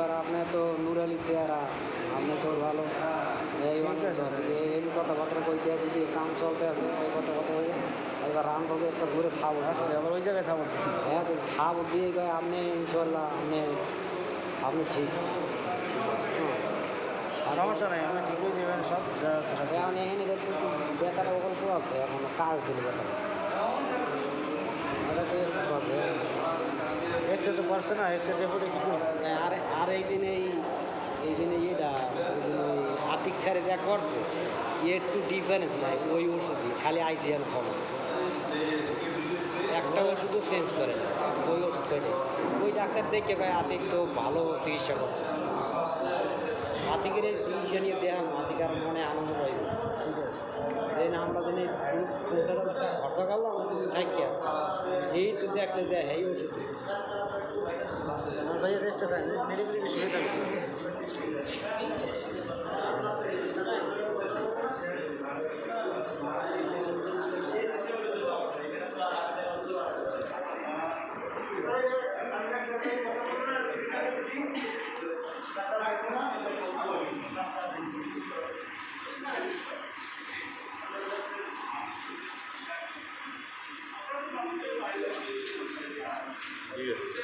আর আপনি তো নুরালি চেহারা, আপনি তো ভালো এই এই কথাবার্তা কইতে যদি কাম চলতে আছে এই কথাবার্তা হয়ে এবার রান পাবে একটা দূরে থাবো আসলে আবার ওই জায়গায় থামো। হ্যাঁ থাবো দিয়ে গেলে আপনি ইনশাল্লাহ আপনি ঠিক সমস্যা নাই, আমি ঠিক হয়ে যাবেন সব যা আছে সব। এখন এখানে একটু বেতার প্রকল্প আছে, এখন কাজ দিল বেতার ওটা তো এক্সট্রা আছে। এক্সে তো পারছে না, এক্সে ডেপুটে কি করছে? আর এই দিনে এই দিনে ইয়েটা ওই আতিক স্যারে যা করছে একটু ডিফারেন্স নাই ওই ওষুধই, খালি আইসিএন খবর একটা ওষুধও চেঞ্জ করে না, ওই ওষুধ করে ওই ডাক্তার দেখে ভাই আতিক তো ভালো চিকিৎসা করছে। আতিকের এই চিকিৎসা নিয়ে দেখাম আতিক আর মনে আনন্দ পাইব। ঠিক আছে, এই না আমরা যদি 50,000 টাকা খরচা করলাম তুমি থাকিয়া এই তো দেখলে যে এই ওষুধ যাই রেস্টে থাকে, মেডিকেল বেশি হয়ে থাকে। ঠিক আছে।